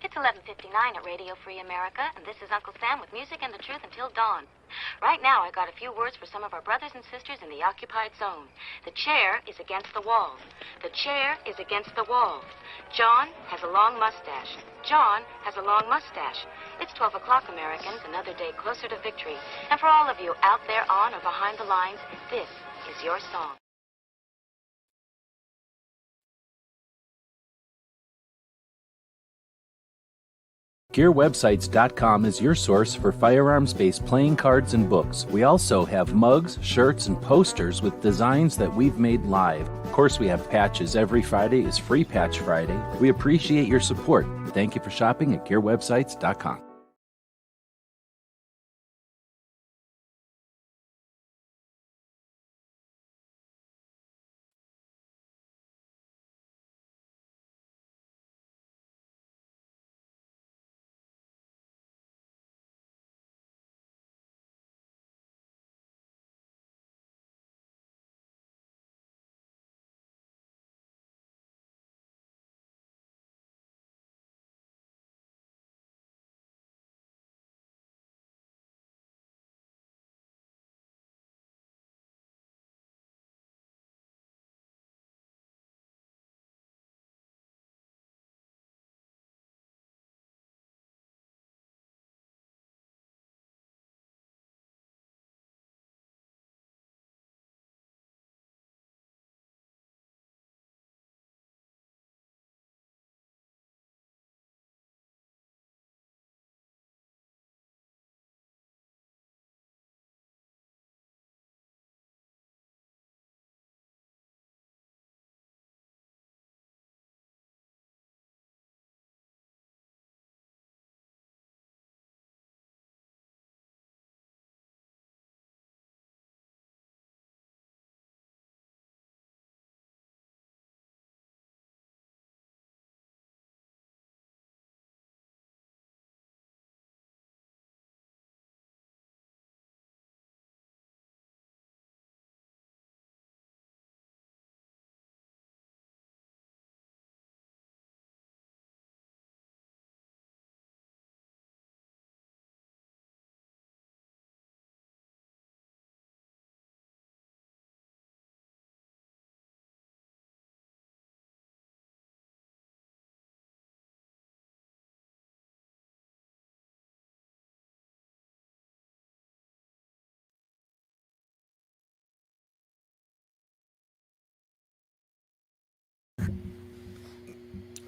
It's 11:59 at Radio Free America, and this is Uncle Sam with music and the truth until dawn. Right now, I got a few words for some of our brothers and sisters in the occupied zone. The chair is against the wall. The chair is against the wall. John has a long mustache. John has a long mustache. It's 12 o'clock, Americans, another day closer to victory. And for all of you out there on or behind the lines, this is your song. GearWebsites.com is your source for firearms-based playing cards and books. We also have mugs, shirts, and posters with designs that we've made live. Of course, we have patches. Every Friday is Free Patch Friday. We appreciate your support. Thank you for shopping at GearWebsites.com.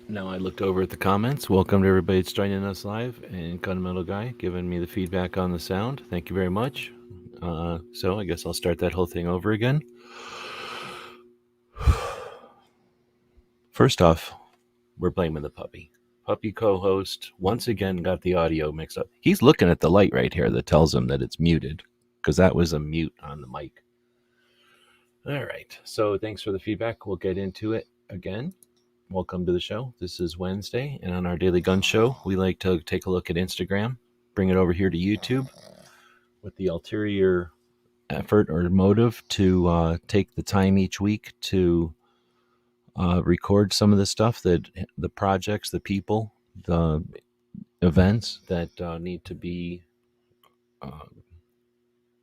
Now I looked over at the comments. Welcome to everybody that's joining us live, and Fundamental Guy giving me the feedback on the sound. Thank you very much. So I guess I'll start that whole thing over again. First off, we're blaming the puppy. Puppy co-host once again got the audio mixed up. He's looking at the light right here that tells him that it's muted, because that was a mute on the mic. All right, so thanks for the feedback. We'll get into it again. Welcome to the show. This is Wednesday, and on our Daily Gun Show, we like to take a look at Instagram, bring it over here to YouTube with the ulterior effort or motive to take the time each week to record some of the stuff, that the projects, the people, the events that need to be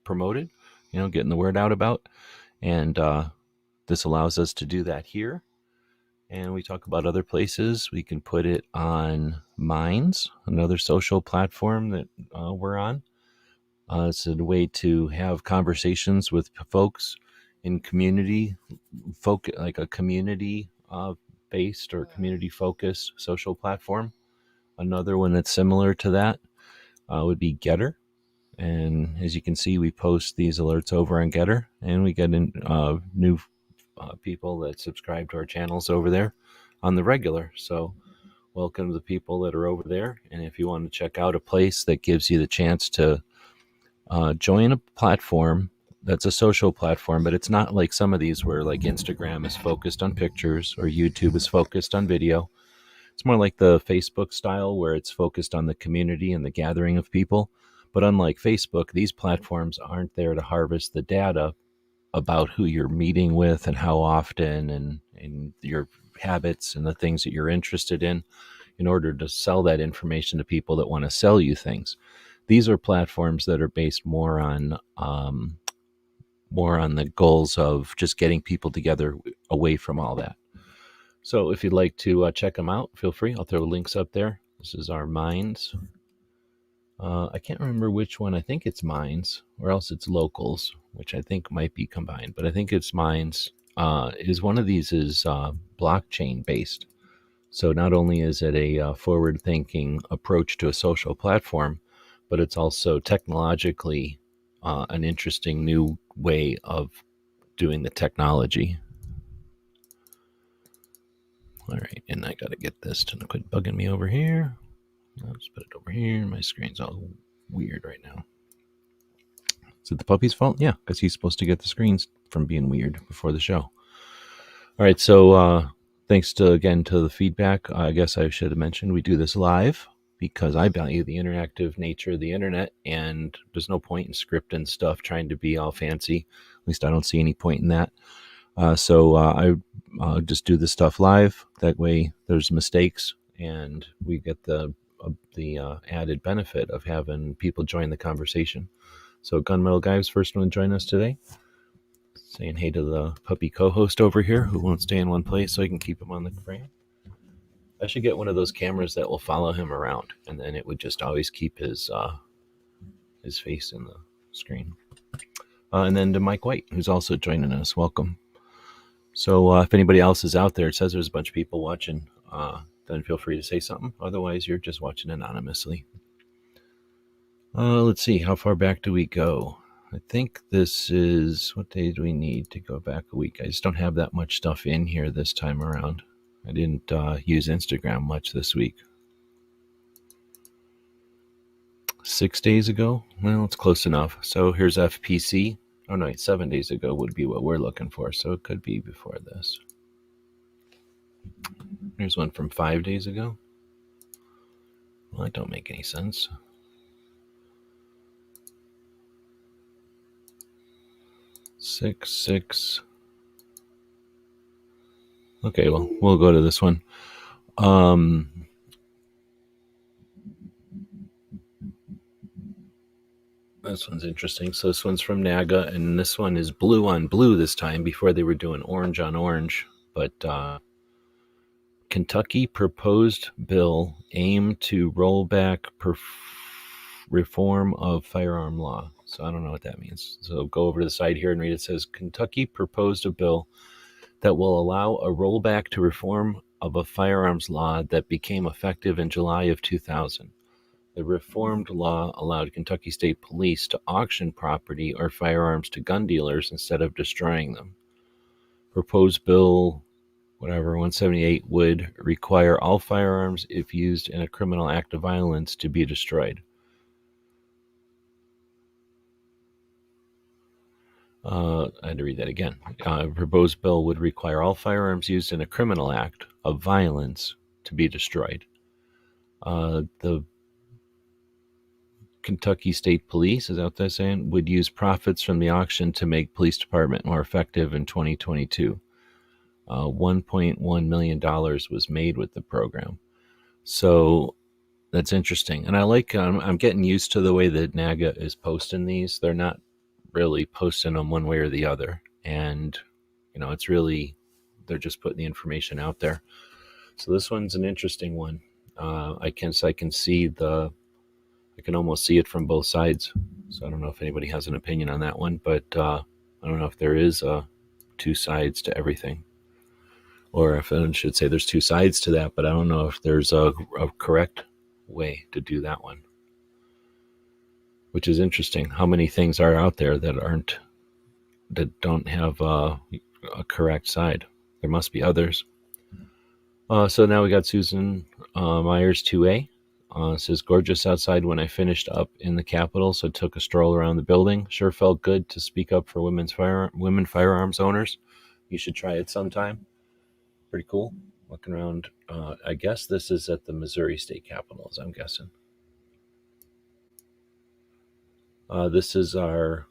promoted, getting the word out about. And this allows us to do that here. And we talk about other places. We can put it on Minds, another social platform that we're on. It's a way to have conversations with folks in community, like a community-based or community-focused social platform. Another one that's similar to that would be Getter. And as you can see, we post these alerts over on Getter, and we get in new people that subscribe to our channels over there on the regular. So welcome to the people that are over there. And if you want to check out a place that gives you the chance to join a platform that's a social platform, but it's not like some of these where like Instagram is focused on pictures or YouTube is focused on video. It's more like the Facebook style where it's focused on the community and the gathering of people. But unlike Facebook, these platforms aren't there to harvest the data about who you're meeting with and how often and your habits and the things that you're interested in. in order to sell that information to people that want to sell you things. These are platforms that are based more on the goals of just getting people together away from all that. So if you'd like to check them out, feel free. I'll throw links up there. This is our Minds. I can't remember which one. I think it's Minds, or else it's Locals, which I think might be combined. But I think it's Minds. Is one of these is blockchain based. So not only is it a forward-thinking approach to a social platform, but it's also technologically an interesting new way of doing the technology. All right, and I got to get this to quit bugging me over here. Let's put it over here. My screen's all weird right now. Is it the puppy's fault? Yeah, because he's supposed to get the screens from being weird before the show. All right, so thanks again to the feedback. I guess I should have mentioned we do this live because I value the interactive nature of the internet, and there's no point in scripting stuff trying to be all fancy. At least I don't see any point in that. So I just do this stuff live. That way there's mistakes, and we get the added benefit of having people join the conversation. So Gunmetal Guy was first one to join us today. Saying hey to the puppy co-host over here who won't stay in one place so I can keep him on the frame. I should get one of those cameras that will follow him around, and then it would just always keep his face in the screen. And then to Mike White, who's also joining us. Welcome. So if anybody else is out there, it says there's a bunch of people watching, then feel free to say something. Otherwise, you're just watching anonymously. Let's see, how far back do we go? I think this is, what day do we need to go back a week? I just don't have that much stuff in here this time around. I didn't use Instagram much this week. 6 days ago? Well, it's close enough. So here's FPC. Oh no, 7 days ago would be what we're looking for. So it could be before this. Here's one from 5 days ago. Well, that don't make any sense. 6. Okay, well, we'll go to this one. This one's interesting. So this one's from NAGA, and this one is blue on blue this time. Before they were doing orange on orange. But Kentucky proposed bill aimed to roll back reform of firearm law. So I don't know what that means. So go over to the side here and read. It says Kentucky proposed a bill that will allow a rollback to reform of a firearms law that became effective in July of 2000. The reformed law allowed Kentucky State Police to auction property or firearms to gun dealers instead of destroying them. Proposed bill, 178, would require all firearms, if used in a criminal act of violence, to be destroyed. I had to read that again. Proposed bill would require all firearms used in a criminal act of violence to be destroyed. The Kentucky State Police, is that what they're saying, would use profits from the auction to make police department more effective in 2022. $1.1 million was made with the program. So that's interesting. And I like, I'm getting used to the way that NAGA is posting these. They're not really posting them one way or the other. And, it's really, they're just putting the information out there. So this one's an interesting one. I can see I can almost see it from both sides. So I don't know if anybody has an opinion on that one, but I don't know if there is two sides to everything. Or if I should say there's two sides to that, but I don't know if there's a correct way to do that one. Which is interesting. How many things are out there that don't have a correct side? There must be others. So now we got Susan Myers 2A. Says, gorgeous outside when I finished up in the Capitol, so took a stroll around the building. Sure felt good to speak up for women firearms owners. You should try it sometime. Pretty cool. Looking around. I guess this is at the Missouri State Capitol, as I'm guessing. This is our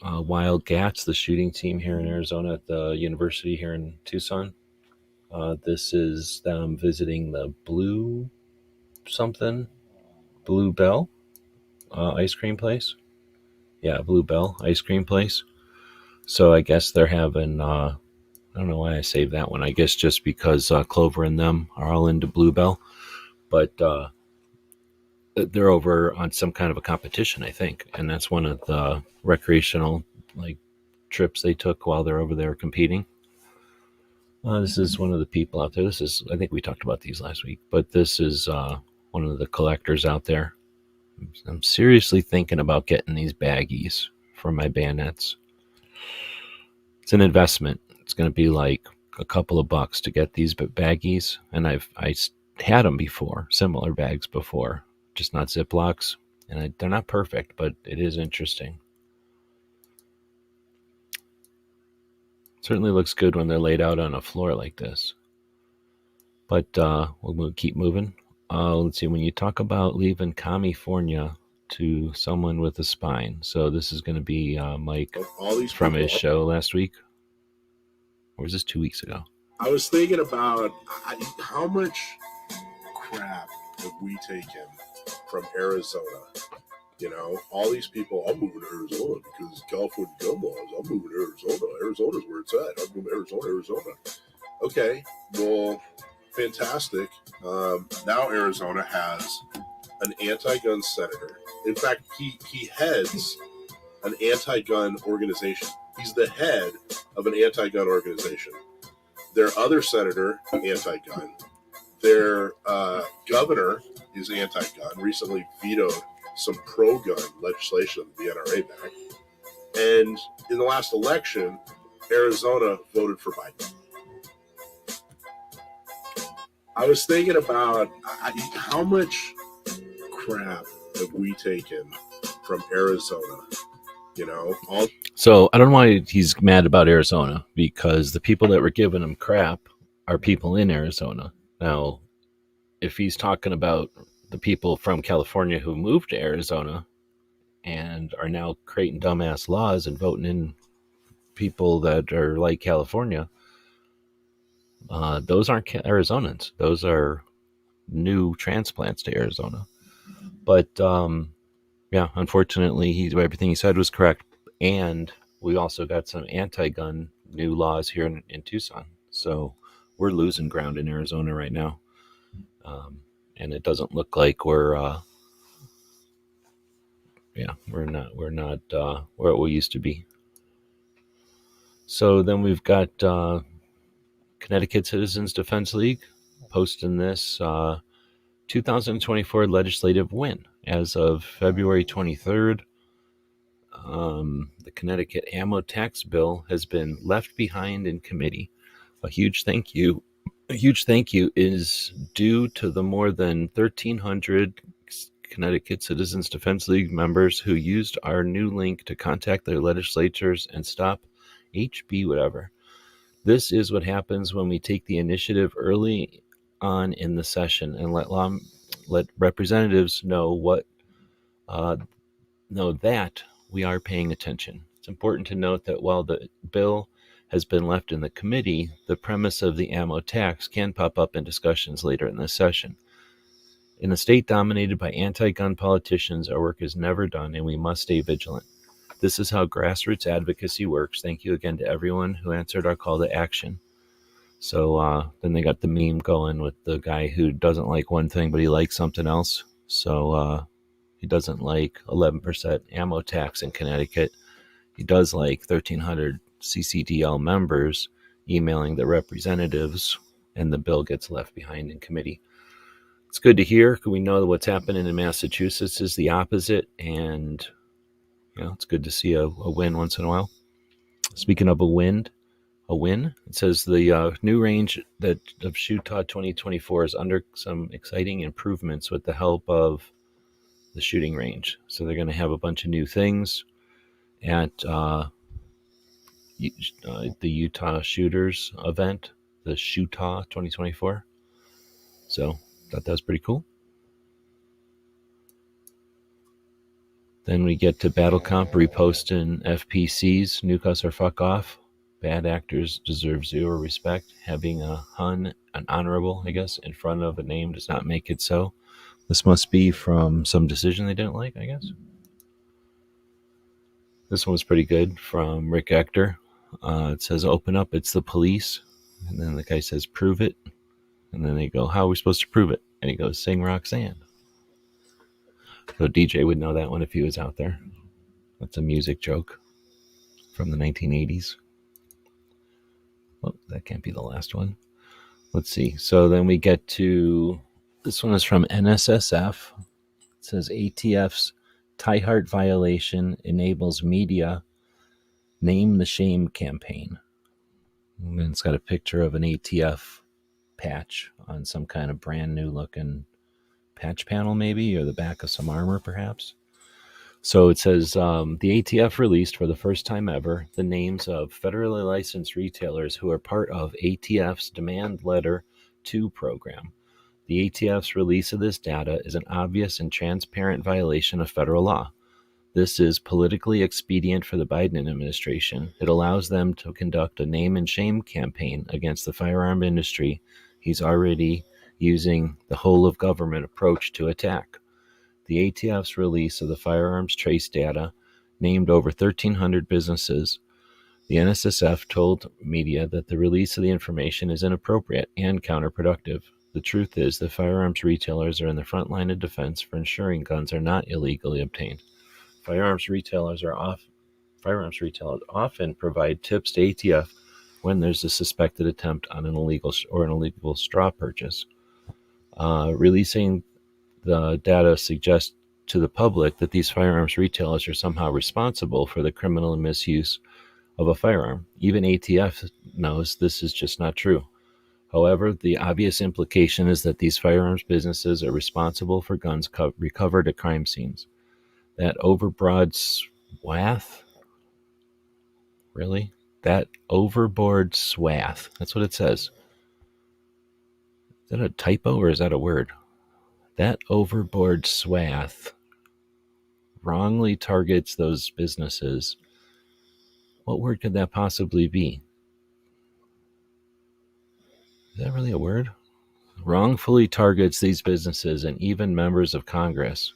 Wildcats, the shooting team here in Arizona at the university here in Tucson. This is them visiting the Blue something, Blue Bell ice cream place. Yeah, Blue Bell ice cream place. So I guess they're having, I don't know why I saved that one. I guess just because Clover and them are all into Blue Bell. But they're over on some kind of a competition, I think. And that's one of the recreational like trips they took while they're over there competing. This is one of the people out there. This is, I think we talked about these last week, but this is one of the collectors out there. I'm seriously thinking about getting these baggies for my bayonets. It's an investment. It's going to be like a couple of bucks to get these baggies, and I had them before, similar bags before, just not Ziplocs, and they're not perfect, but it is interesting. Certainly looks good when they're laid out on a floor like this. But we'll keep moving. Let's see, when you talk about leaving California to someone with a spine. So this is going to be Mike from his show last week. Or was this 2 weeks ago? I was thinking about how much crap have we taken from Arizona? You know, all these people, I'm moving to Arizona because California gun laws. I'm moving to Arizona. Arizona's where it's at. I'm moving to Arizona. Okay, well, fantastic. Now Arizona has an anti-gun senator. In fact, he heads an anti-gun organization. He's the head of an anti-gun organization. Their other senator, anti-gun. Their governor is anti-gun. Recently vetoed some pro-gun legislation of the NRA back. And in the last election, Arizona voted for Biden. I was thinking about how much crap have we taken from Arizona? You know, so I don't know why he's mad about Arizona, because the people that were giving him crap are people in Arizona. Now, if he's talking about the people from California who moved to Arizona and are now creating dumbass laws and voting in people that are like California, those aren't Arizonans. Those are new transplants to Arizona. But yeah, unfortunately, everything he said was correct. And we also got some anti-gun new laws here in Tucson. So we're losing ground in Arizona right now. And it doesn't look like we're not where we used to be. So then we've got Connecticut Citizens Defense League posting this 2024 legislative win as of February 23rd. The Connecticut ammo tax bill has been left behind in committee. A huge thank you is due to the more than 1,300 Connecticut Citizens Defense League members who used our new link to contact their legislatures and stop HB whatever. This is what happens when we take the initiative early on in the session and let representatives know that we are paying attention. It's important to note that while the bill has been left in the committee, the premise of the ammo tax can pop up in discussions later in this session. In a state dominated by anti-gun politicians, our work is never done and we must stay vigilant. This is how grassroots advocacy works. Thank you again to everyone who answered our call to action. So then they got the meme going with the guy who doesn't like one thing, but he likes something else. So he doesn't like 11% ammo tax in Connecticut. He does like 1,300 CCDL members emailing the representatives, and the bill gets left behind in committee. It's good to hear. We know that what's happening in Massachusetts is the opposite, and it's good to see a win once in a while. Speaking of a win, it says the new range of Shootah 2024 is under some exciting improvements with the help of the shooting range. So they're going to have a bunch of new things at the Utah Shooters event, the Shootah 2024. So thought that was pretty cool. Then we get to Battle Comp reposting FPCs, nuke us or fuck off. Bad actors deserve zero respect. Having a Hun, an honorable, I guess, in front of a name does not make it so. This must be from some decision they didn't like, I guess. This one was pretty good from Rick Ector. It says, open up, it's the police. And then the guy says, prove it. And then they go, how are we supposed to prove it? And he goes, sing Roxanne. So DJ would know that one if he was out there. That's a music joke from the 1980s. Well, that can't be the last one. Let's see. So then we get to, this one is from NSSF. It says ATF's tie heart violation enables media name the shame campaign. And it's got a picture of an ATF patch on some kind of brand new looking patch panel, maybe, or the back of some armor, perhaps. So it says the ATF released for the first time ever the names of federally licensed retailers who are part of ATF's Demand Letter 2 program. The ATF's release of this data is an obvious and transparent violation of federal law. This is politically expedient for the Biden administration. It allows them to conduct a name and shame campaign against the firearm industry he's already using the whole of government approach to attack. The ATF's release of the firearms trace data named over 1,300 businesses. The NSSF told media that the release of the information is inappropriate and counterproductive. The truth is that firearms retailers are in the front line of defense for ensuring guns are not illegally obtained. Firearms retailers often provide tips to ATF when there's a suspected attempt on an illegal straw purchase. Releasing the data suggests to the public that these firearms retailers are somehow responsible for the criminal misuse of a firearm. Even ATF knows this is just not true. However, the obvious implication is that these firearms businesses are responsible for guns recovered at crime scenes. That overbroad swath? Really? That overboard swath. That's what it says. Is that a typo or is that a word? That overboard swath wrongly targets those businesses. What word could that possibly be? Is that really a word? Wrongfully targets these businesses and even members of Congress.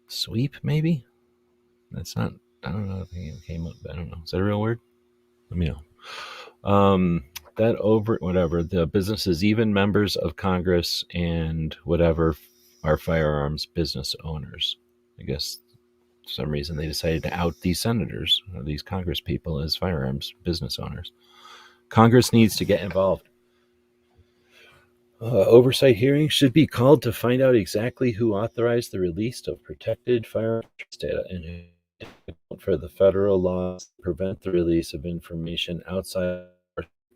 Sweep, maybe? That's not, I don't know if it came up. I don't know. Is that a real word? Let me know. The businesses, even members of Congress and whatever, are firearms business owners. I guess for some reason they decided to out these senators or these Congress people as firearms business owners. Congress needs to get involved. Oversight hearings should be called to find out exactly who authorized the release of protected firearms data and who for the federal laws to prevent the release of information outside.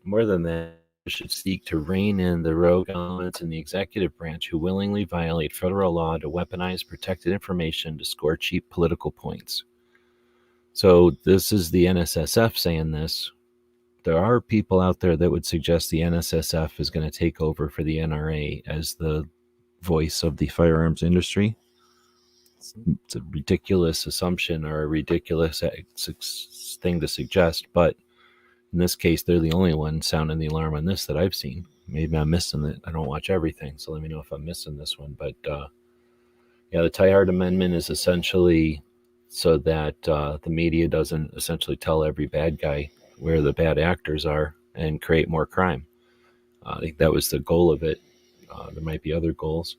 More than that, we should seek to rein in the rogue elements in the executive branch who willingly violate federal law to weaponize protected information to score cheap political points. So this is the NSSF saying this. There are people out there that would suggest the NSSF is going to take over for the NRA as the voice of the firearms industry. It's a ridiculous assumption or a ridiculous thing to suggest, but in this case, they're the only one sounding the alarm on this that I've seen. Maybe I'm missing it. I don't watch everything, so let me know if I'm missing this one. But the tie-hard amendment is essentially so that the media doesn't essentially tell every bad guy where the bad actors are and create more crime. I think that was the goal of it. There might be other goals,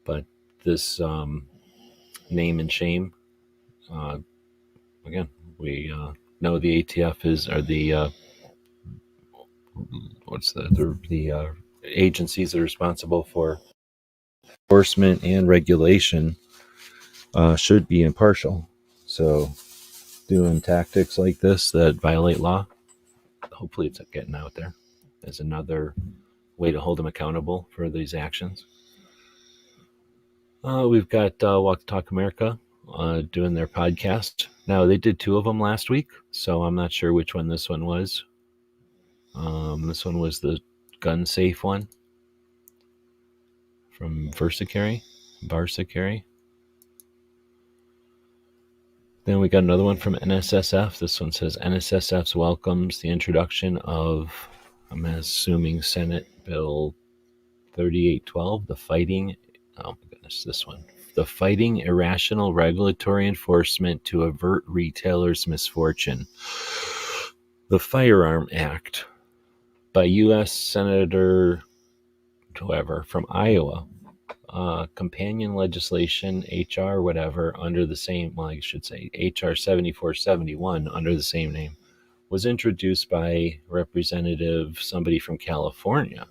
but this name and shame, again, we know the ATF the agencies that are responsible for enforcement and regulation should be impartial. So doing tactics like this that violate law, hopefully it's getting out there as another way to hold them accountable for these actions. We've got Walk the Talk America doing their podcast. Now, they did 2 of them last week, so I'm not sure which one this one was. This one was the gun safe one from Barsa Carry. Then we got another one from NSSF. This one says NSSF welcomes the introduction of, I'm assuming, Senate Bill 3812, the Fighting Oh my goodness, this one. The Fighting Irrational Regulatory Enforcement to Avert Retailers' Misfortune. The Firearm Act by U.S. Senator whoever from Iowa. Companion legislation, HR whatever, under the same, well, I should say HR 7471 under the same name, was introduced by Representative somebody from California.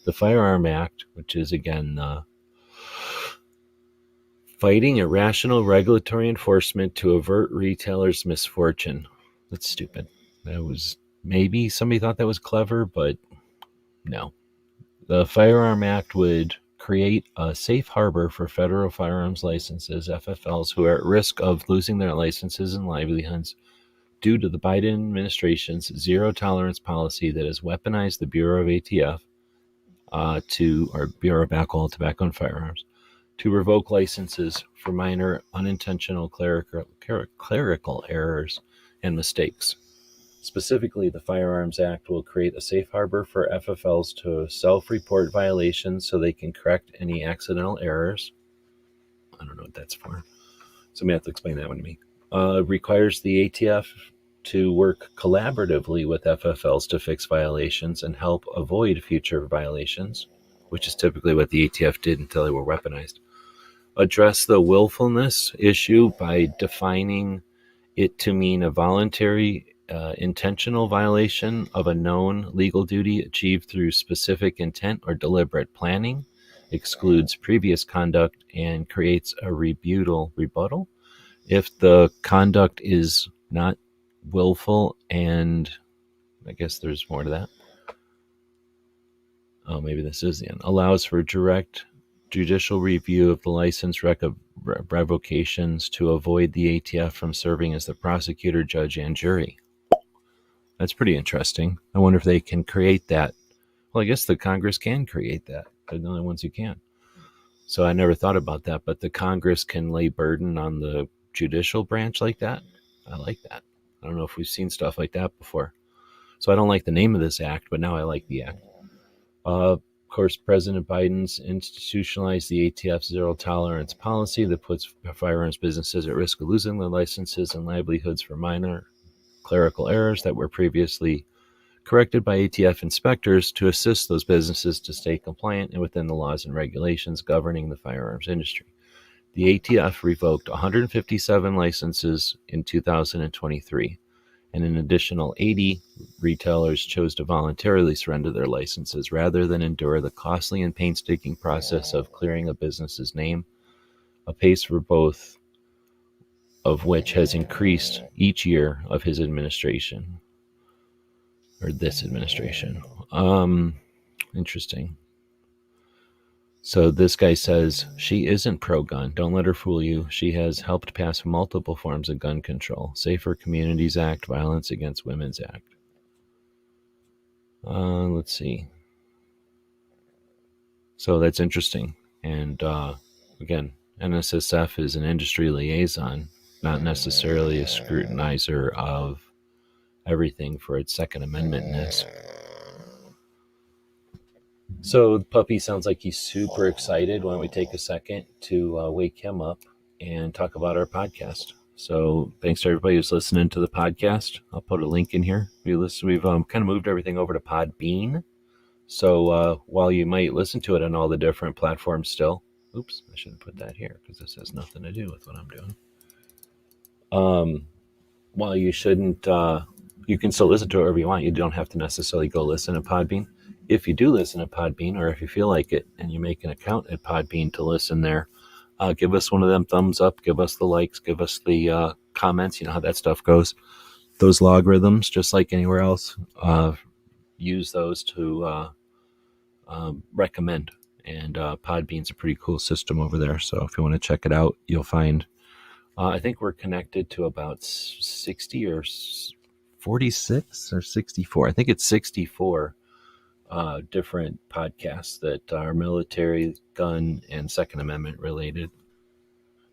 The Firearm Act, which is again Fighting Irrational Regulatory Enforcement to Avert Retailers' Misfortune. That's stupid. That was, maybe somebody thought that was clever, but no. The Firearm Act would create a safe harbor for federal firearms licenses, FFLs, who are at risk of losing their licenses and livelihoods due to the Biden administration's zero-tolerance policy that has weaponized the Bureau of ATF or Bureau of Alcohol, Tobacco, and Firearms to revoke licenses for minor unintentional clerical errors and mistakes. Specifically, the Firearms Act will create a safe harbor for FFLs to self-report violations so they can correct any accidental errors. I don't know what that's for. Somebody have to explain that one to me. Requires the ATF to work collaboratively with FFLs to fix violations and help avoid future violations, which is typically what the ATF did until they were weaponized. Address the willfulness issue by defining it to mean a voluntary intentional violation of a known legal duty achieved through specific intent or deliberate planning, excludes previous conduct, and creates a rebuttal if the conduct is not willful, and I guess there's more to that. Oh, maybe this is the end. Allows for direct judicial review of the license revocations to avoid the ATF from serving as the prosecutor, judge, and jury. That's pretty interesting. I wonder if they can create that. Well, I guess the Congress can create that. They're the only ones who can. So I never thought about that, but the Congress can lay burden on the judicial branch like that. I like that. I don't know if we've seen stuff like that before. So I don't like the name of this act, but now I like the act. Of course, President Biden's institutionalized the ATF's zero-tolerance policy that puts firearms businesses at risk of losing their licenses and livelihoods for minor clerical errors that were previously corrected by ATF inspectors to assist those businesses to stay compliant and within the laws and regulations governing the firearms industry. The ATF revoked 157 licenses in 2023, and an additional 80 retailers chose to voluntarily surrender their licenses rather than endure the costly and painstaking process of clearing a business's name, a pace for both of which has increased each year of his administration, or this administration. Interesting. So this guy says, she isn't pro-gun. Don't let her fool you. She has helped pass multiple forms of gun control. Safer Communities Act, Violence Against Women's Act. Let's see. So that's interesting. And again, NSSF is an industry liaison, not necessarily a scrutinizer of everything for its Second Amendment-ness. So the puppy sounds like he's super excited. Why don't we take a second to wake him up and talk about our podcast? So thanks to everybody who's listening to the podcast. I'll put a link in here. We've kind of moved everything over to Podbean. So while you might listen to it on all the different platforms still, oops, I shouldn't put that here because this has nothing to do with what I'm doing. While you shouldn't, you can still listen to it wherever you want. You don't have to necessarily go listen to Podbean. If you do listen to Podbean, or if you feel like it and you make an account at Podbean to listen there, give us one of them thumbs up, give us the likes, give us the comments. You know how that stuff goes. Those logarithms, just like anywhere else, use those to recommend. And Podbean's a pretty cool system over there. So if you want to check it out, you'll find, I think we're connected to about 60 or 46 or 64. I think it's 64 different podcasts that are military, gun, and Second Amendment related.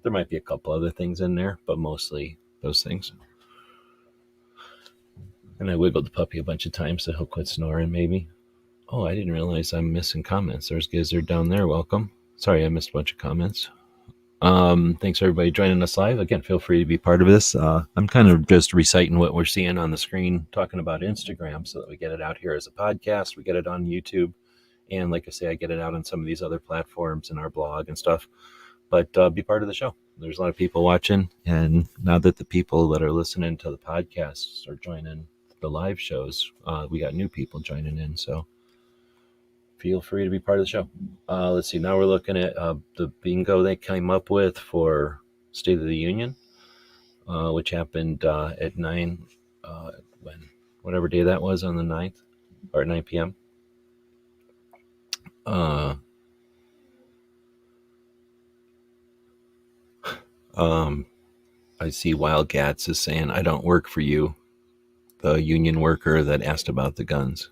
There might be a couple other things in there, but mostly those things. And I wiggled the puppy a bunch of times so he'll quit snoring, maybe. Oh, I didn't realize I'm missing comments. There's Gizzard down there. Welcome. Sorry, I missed a bunch of comments. Thanks everybody joining us live. Again, feel free to be part of this. I'm kind of just reciting what we're seeing on the screen, talking about Instagram so that we get it out here as a podcast. We get it on YouTube. And like I say, I get it out on some of these other platforms and our blog and stuff. But be part of the show. There's a lot of people watching. And now that the people that are listening to the podcasts are joining the live shows, we got new people joining in. So feel free to be part of the show. Let's see. Now we're looking at the bingo they came up with for State of the Union, which happened at 9, whatever day that was on the 9th, or at 9 p.m. I see Wildcats is saying, I don't work for you. The union worker that asked about the guns,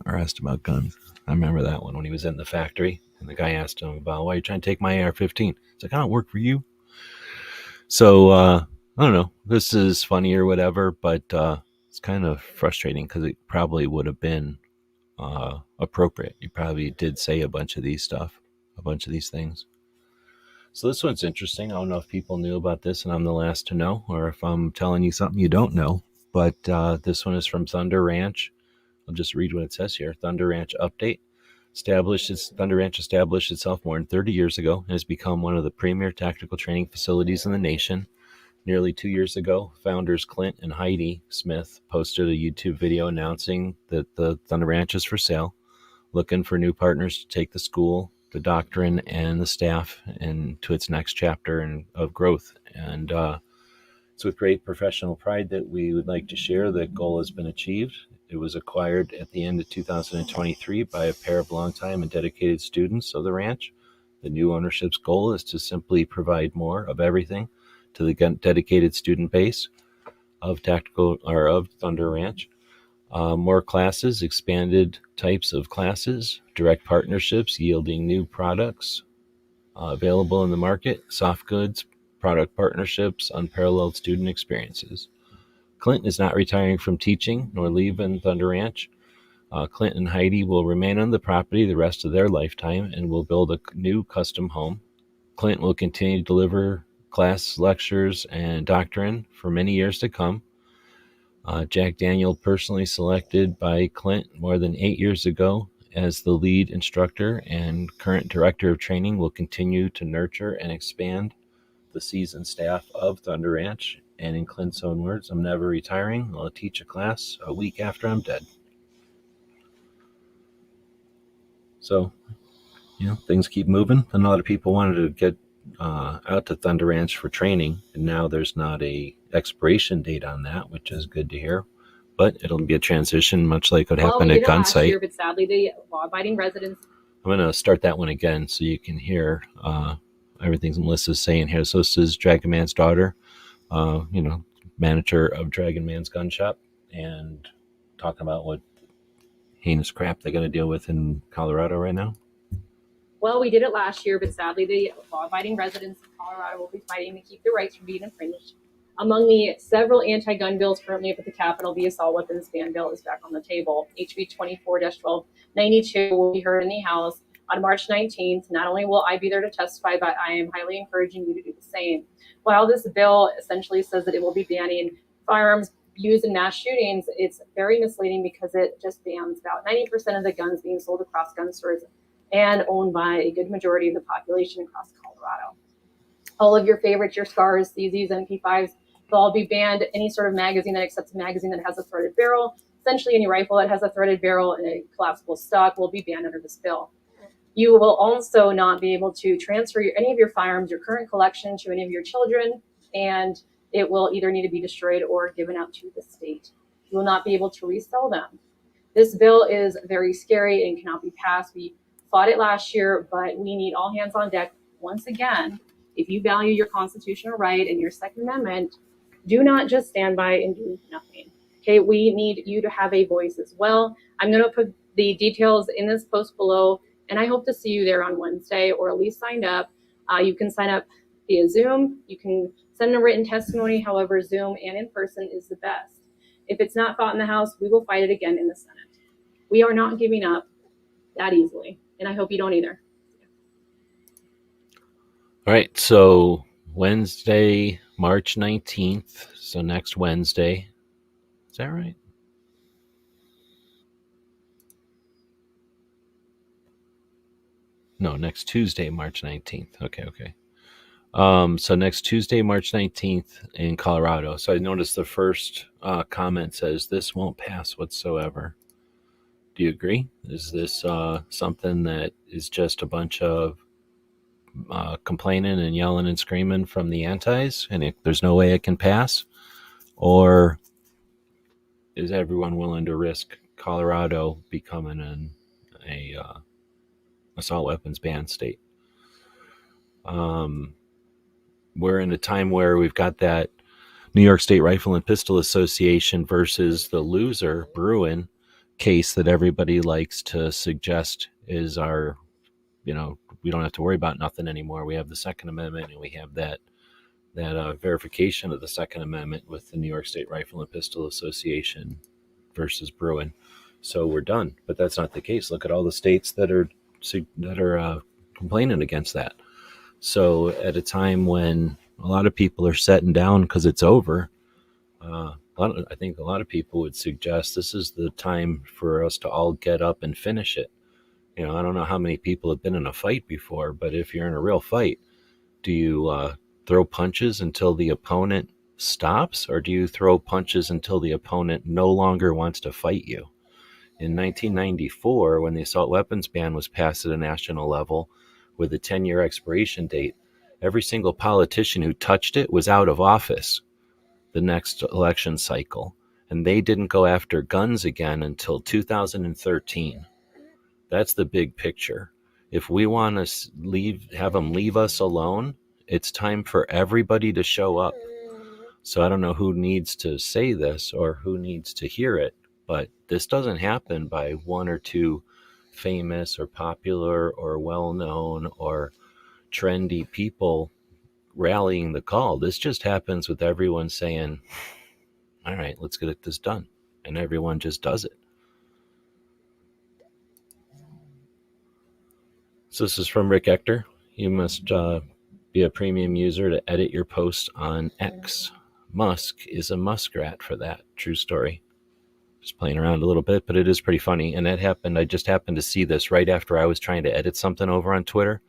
or asked about guns. I remember that one when he was in the factory and the guy asked him about, why are you trying to take my AR-15? It's like, I don't work for you. So, I don't know. This is funny or whatever, but it's kind of frustrating because it probably would have been appropriate. You probably did say a bunch of these things. So this one's interesting. I don't know if people knew about this and I'm the last to know, or if I'm telling you something you don't know. But this one is from Thunder Ranch. I'll just read what it says here. Thunder Ranch update. Thunder Ranch established itself more than 30 years ago and has become one of the premier tactical training facilities in the nation. Nearly 2 years ago, founders Clint and Heidi Smith posted a YouTube video announcing that the Thunder Ranch is for sale, looking for new partners to take the school, the doctrine, and the staff into its next chapter of growth. And it's with great professional pride that we would like to share that goal has been achieved. It was acquired at the end of 2023 by a pair of longtime and dedicated students of the ranch. The new ownership's goal is to simply provide more of everything to the dedicated student base of Thunder Ranch. More classes, expanded types of classes, direct partnerships yielding new products available in the market, soft goods, product partnerships, unparalleled student experiences. Clint is not retiring from teaching nor leaving Thunder Ranch. Clint and Heidi will remain on the property the rest of their lifetime and will build a new custom home. Clint will continue to deliver class lectures and doctrine for many years to come. Jack Daniel, personally selected by Clint more than 8 years ago as the lead instructor and current director of training, will continue to nurture and expand the seasoned staff of Thunder Ranch. And in Clint's own words, I'm never retiring. I'll teach a class a week after I'm dead. So, things keep moving. And a lot of people wanted to get out to Thunder Ranch for training, and now there's not a expiration date on that, which is good to hear. But it'll be a transition, much like what happened at Gunsight. Year, but sadly, the law-abiding residents. I'm going to start that one again so you can hear everything Melissa's saying here. So this is Dragon Man's daughter, manager of Dragon Man's gun shop, and talking about what heinous crap they're going to deal with in Colorado right now. Well, we did it last year, but sadly, the law-abiding residents of Colorado will be fighting to keep their rights from being infringed. Among the several anti-gun bills currently up at the Capitol, the assault weapons ban bill is back on the table. HB 24-1292 will be heard in the House on March 19th. Not only will I be there to testify, but I am highly encouraging you to do the same. While this bill essentially says that it will be banning firearms used in mass shootings, it's very misleading because it just bans about 90% of the guns being sold across gun stores and owned by a good majority of the population across Colorado. All of your favorites, your SCARs, CZs, MP5s, they'll all be banned. Any sort of magazine that accepts a magazine that has a threaded barrel, essentially any rifle that has a threaded barrel and a collapsible stock will be banned under this bill. You will also not be able to transfer any of your firearms, your current collection, to any of your children, and it will either need to be destroyed or given out to the state. You will not be able to resell them. This bill is very scary and cannot be passed. We fought it last year, but we need all hands on deck. Once again, if you value your constitutional right and your Second Amendment, do not just stand by and do nothing. Okay, we need you to have a voice as well. I'm going to put the details in this post below, and I hope to see you there on Wednesday, or at least signed up. You can sign up via Zoom. You can send a written testimony. However, Zoom and in person is the best. If it's not fought in the House, we will fight it again in the Senate. We are not giving up that easily, and I hope you don't either. All right, so Wednesday, March 19th. So next Wednesday. Is that right? No, next Tuesday, March 19th. Okay. So next Tuesday, March 19th in Colorado. So I noticed the first comment says this won't pass whatsoever. Do you agree? Is this something that is just a bunch of complaining and yelling and screaming from the antis, and there's no way it can pass? Or is everyone willing to risk Colorado becoming a assault weapons ban state? We're in a time where we've got that New York State Rifle and Pistol Association versus the loser Bruin case that everybody likes to suggest is our, we don't have to worry about nothing anymore. We have the Second Amendment, and we have that verification of the Second Amendment with the New York State Rifle and Pistol Association versus Bruin. So we're done. But that's not the case. Look at all the states that are complaining against that. So at a time when a lot of people are setting down because it's over, I think a lot of people would suggest this is the time for us to all get up and finish it. I don't know how many people have been in a fight before, but if you're in a real fight, do you throw punches until the opponent stops, or do you throw punches until the opponent no longer wants to fight you? In 1994, when the assault weapons ban was passed at a national level with a 10-year expiration date, every single politician who touched it was out of office the next election cycle, and they didn't go after guns again until 2013. That's the big picture. If we want to have them leave us alone, it's time for everybody to show up. So I don't know who needs to say this or who needs to hear it, but this doesn't happen by one or two famous or popular or well-known or trendy people rallying the call. This just happens with everyone saying, all right, let's get this done. And everyone just does it. So this is from Rick Ector. You must be a premium user to edit your post on X. Musk is a muskrat for that. True story. Just playing around a little bit, but it is pretty funny. And that happened. I just happened to see this right after I was trying to edit something over on Twitter.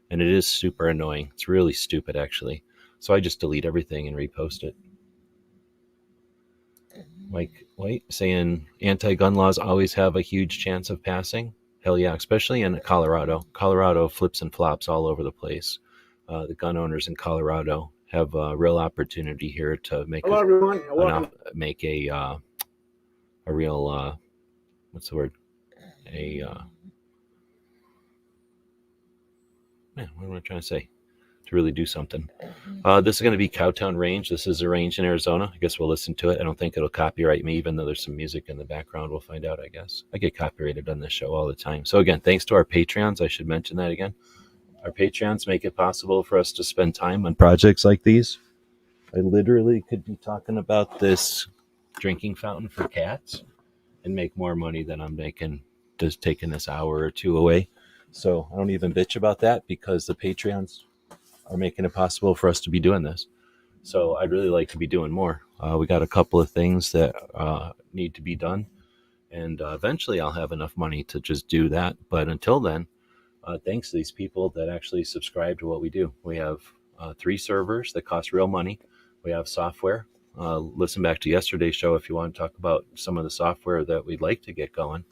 And it is super annoying. It's really stupid, actually. So I just delete everything and repost it. Mike White saying anti-gun laws always have a huge chance of passing. Hell yeah, especially in Colorado. Colorado flips and flops all over the place. The gun owners in Colorado have a real opportunity here to make a real what's the word? What am I trying to say? To really do something. This is going to be Cowtown Range. This is a range in Arizona. I guess we'll listen to it. I don't think it'll copyright me, even though there's some music in the background. We'll find out, I guess. I get copyrighted on this show all the time. So again, thanks to our Patreons. I should mention that again. Our Patreons make it possible for us to spend time on projects like these. I literally could be talking about this drinking fountain for cats and make more money than I'm making just taking this hour or two away. So I don't even bitch about that because the Patreons are making it possible for us to be doing this. So I'd really like to be doing more. We got a couple of things that need to be done, and eventually I'll have enough money to just do that. But until then, thanks to these people that actually subscribe to what we do. We have 3 servers that cost real money. We have software. Listen back to yesterday's show if you want to talk about some of the software that we'd like to get going.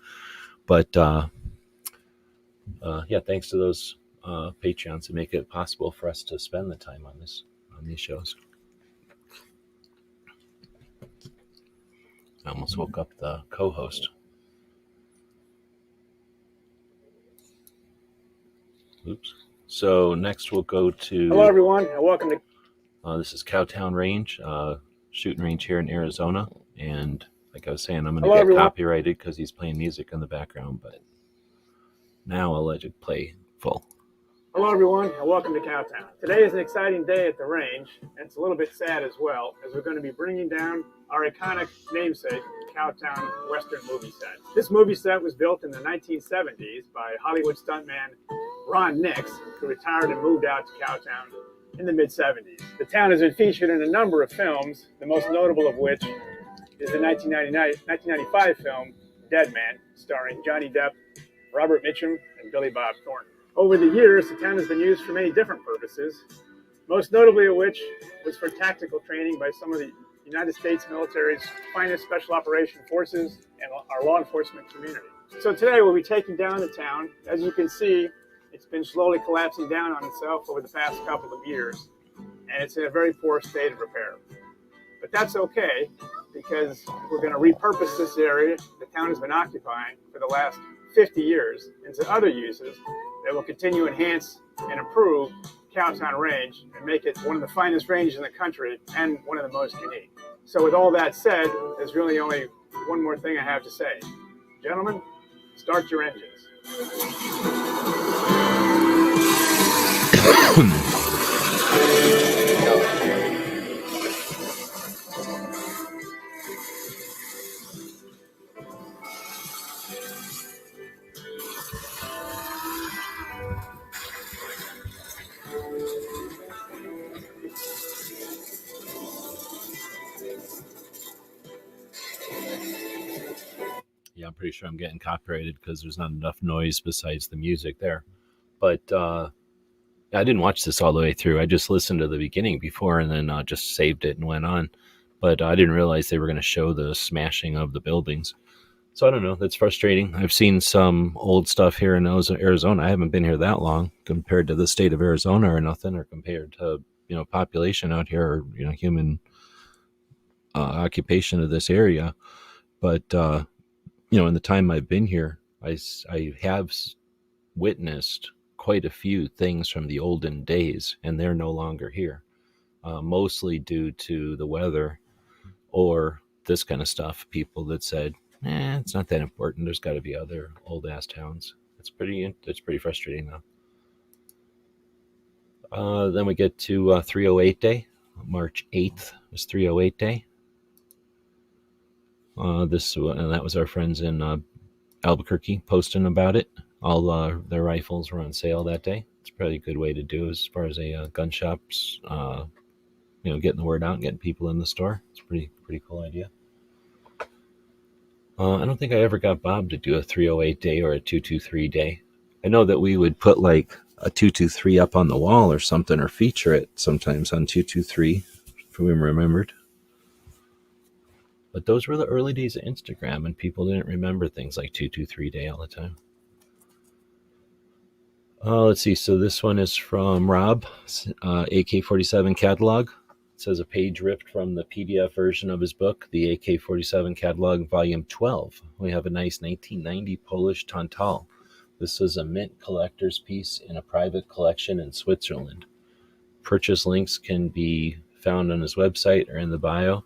But yeah, thanks to those Patreons to make it possible for us to spend the time on these shows. I almost woke up the co-host. Oops. So next we'll go to... Hello, everyone, and welcome to... this is Cowtown Range, shooting range here in Arizona. And like I was saying, I'm going to get copyrighted because he's playing music in the background. But now I'll let it play full. Hello, everyone, and welcome to Cowtown. Today is an exciting day at the range, and it's a little bit sad as well, as we're going to be bringing down our iconic namesake, Cowtown Western movie set. This movie set was built in the 1970s by Hollywood stuntman Ron Nix, who retired and moved out to Cowtown in the mid-'70s. The town has been featured in a number of films, the most notable of which is the 1995 film Dead Man, starring Johnny Depp, Robert Mitchum, and Billy Bob Thornton. Over the years, the town has been used for many different purposes, most notably of which was for tactical training by some of the United States military's finest special operation forces and our law enforcement community. So today we'll be taking down the town. As you can see, it's been slowly collapsing down on itself over the past couple of years, and it's in a very poor state of repair. But that's okay, because we're going to repurpose this area the town has been occupying for the last 50 years into other uses that will continue to enhance and improve Cowtown Range and make it one of the finest ranges in the country and one of the most unique. So with all that said, there's really only one more thing I have to say. Gentlemen, start your engines. Yeah, I'm pretty sure I'm getting copyrighted because there's not enough noise besides the music there. But I didn't watch this all the way through. I just listened to the beginning before and then just saved it and went on. But I didn't realize they were going to show the smashing of the buildings. So I don't know. That's frustrating. I've seen some old stuff here in Arizona. I haven't been here that long compared to the state of Arizona or nothing, or compared to, population out here, or, human occupation of this area. But, in the time I've been here, I have witnessed quite a few things from the olden days, and they're no longer here, mostly due to the weather or this kind of stuff. People that said, it's not that important. There's got to be other old ass towns. It's pretty frustrating though. Then we get to 308 Day. March 8th was 308 Day. That was our friends in Albuquerque posting about it. All their rifles were on sale that day. It's probably a good way to do as far as a gun shops, getting the word out and getting people in the store. It's a pretty cool idea. I don't think I ever got Bob to do a 308 Day or a 223 Day. I know that we would put like a 223 up on the wall or something, or feature it sometimes on 223, if we remembered. But those were the early days of Instagram, and people didn't remember things like 223 Day all the time. Let's see. So this one is from Rob, AK-47 catalog. It says a page ripped from the PDF version of his book, the AK-47 catalog, volume 12. We have a nice 1990 Polish Tantal. This was a mint collector's piece in a private collection in Switzerland. Purchase links can be found on his website or in the bio.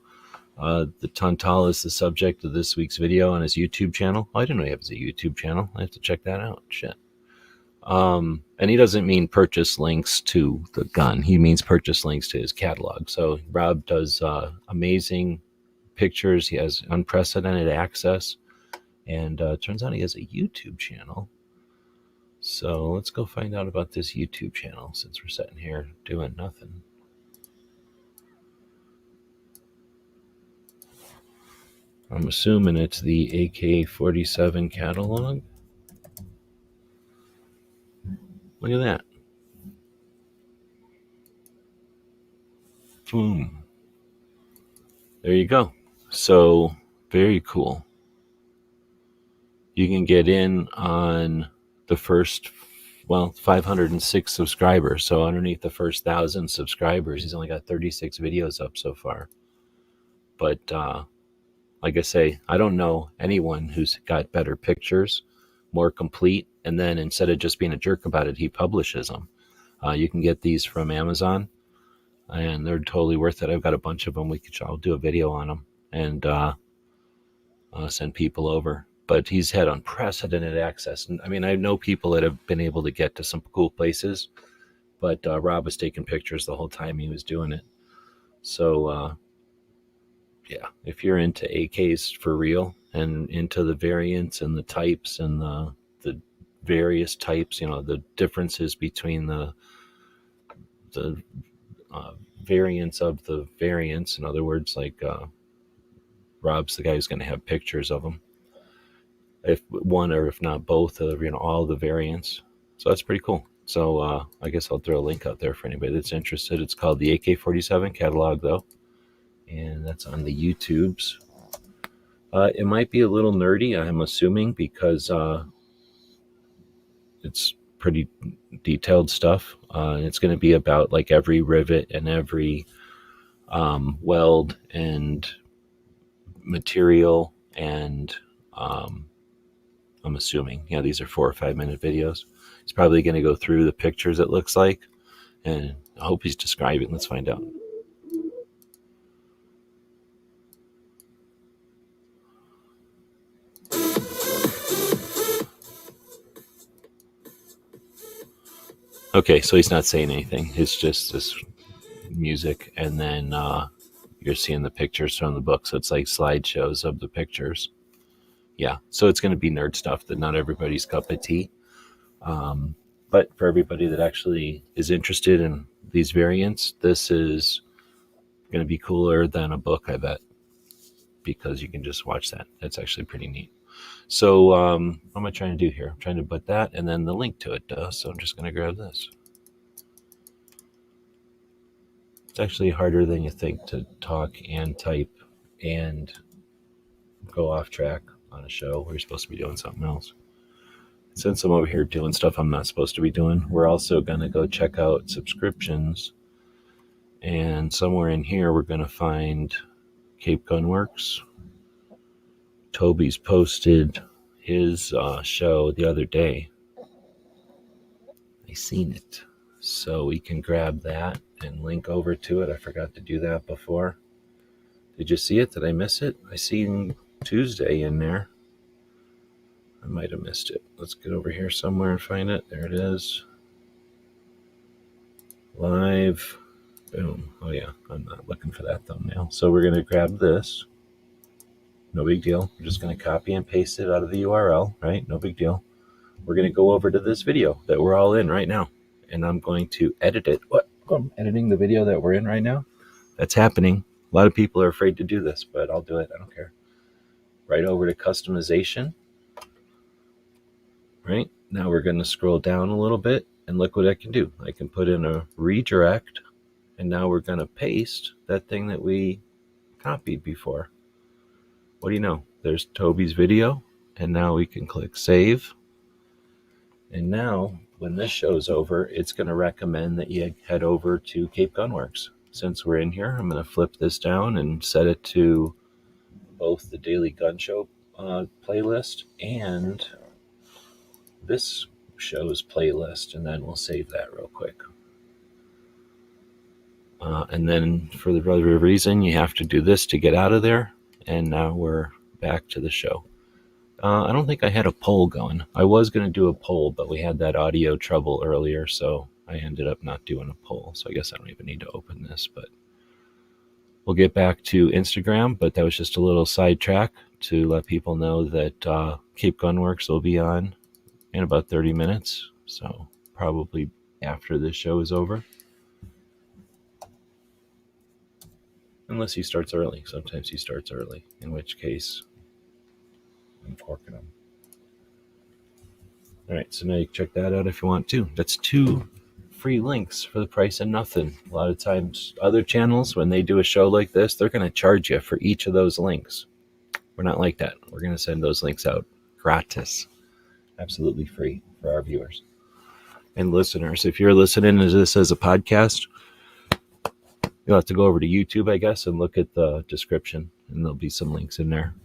The Tantal is the subject of this week's video on his YouTube channel. Oh, I didn't know he has a YouTube channel. I have to check that out. Shit. And he doesn't mean purchase links to the gun. He means purchase links to his catalog. So Rob does amazing pictures. He has unprecedented access. And turns out he has a YouTube channel. So let's go find out about this YouTube channel since we're sitting here doing nothing. I'm assuming it's the AK-47 catalog. Look at that. Boom. There you go. So, very cool. You can get in on the first, 506 subscribers. So underneath the first 1,000 subscribers, he's only got 36 videos up so far. But, like I say, I don't know anyone who's got better pictures, more complete, and then instead of just being a jerk about it, he publishes them. You can get these from Amazon, and they're totally worth it. I've got a bunch of them. I'll do a video on them and send people over. But he's had unprecedented access. And I mean, I know people that have been able to get to some cool places, but Rob was taking pictures the whole time he was doing it. So, yeah, if you're into AKs for real and into the variants and the types and the various types, the differences between the variants of the variants. In other words, like Rob's the guy who's going to have pictures of them, if one or if not both of all the variants. So that's pretty cool. So I guess I'll throw a link out there for anybody that's interested. It's called the AK-47 catalog, though, and that's on the YouTubes. It might be a little nerdy, I'm assuming, because it's pretty detailed stuff. It's going to be about like every rivet and every weld and material, and I'm assuming, these are 4 or 5 minute videos. He's probably going to go through the pictures, it looks like, and I hope he's describing. Let's find out. Okay, so he's not saying anything. It's just this music, and then you're seeing the pictures from the book. So it's like slideshows of the pictures. Yeah, so it's going to be nerd stuff that not everybody's cup of tea. But for everybody that actually is interested in these variants, this is going to be cooler than a book, I bet, because you can just watch that. That's actually pretty neat. So what am I trying to do here? I'm trying to put that and then the link to it. So I'm just going to grab this. It's actually harder than you think to talk and type and go off track on a show where you're supposed to be doing something else. Since I'm over here doing stuff I'm not supposed to be doing, we're also going to go check out subscriptions. And somewhere in here, we're going to find Cape Gunworks. Toby's posted his show the other day. I seen it. So we can grab that and link over to it. I forgot to do that before. Did you see it? Did I miss it? I seen Tuesday in there. I might have missed it. Let's get over here somewhere and find it. There it is. Live. Boom. Oh yeah, I'm not looking for that thumbnail. So we're going to grab this. No big deal. We're just going to copy and paste it out of the URL, right? No big deal. We're going to go over to this video that we're all in right now. And I'm going to edit it. What? I'm editing the video that we're in right now? That's happening. A lot of people are afraid to do this, but I'll do it. I don't care. Right over to customization. Right? Now we're going to scroll down a little bit and look what I can do. I can put in a redirect, and now we're going to paste that thing that we copied before. What do you know? There's Toby's video, and now we can click save. And now when this show's over, it's going to recommend that you head over to Cape Gunworks. Since we're in here, I'm going to flip this down and set it to both the Daily Gun Show playlist and this show's playlist, and then we'll save that real quick. And then for the other reason, you have to do this to get out of there. And now we're back to the show. I don't think I had a poll going. I was going to do a poll, but we had that audio trouble earlier, so I ended up not doing a poll. So I guess I don't even need to open this, but we'll get back to Instagram. But that was just a little sidetrack to let people know that Cape Gunworks will be on in about 30 minutes. So probably after this show is over. Unless he starts early. Sometimes he starts early, in which case I'm forking him. All right, so now you can check that out if you want to. That's 2 free links for the price of nothing. A lot of times, other channels, when they do a show like this, they're going to charge you for each of those links. We're not like that. We're going to send those links out gratis, absolutely free for our viewers and listeners. If you're listening to this as a podcast, you'll have to go over to YouTube, I guess, and look at the description, and there'll be some links in there.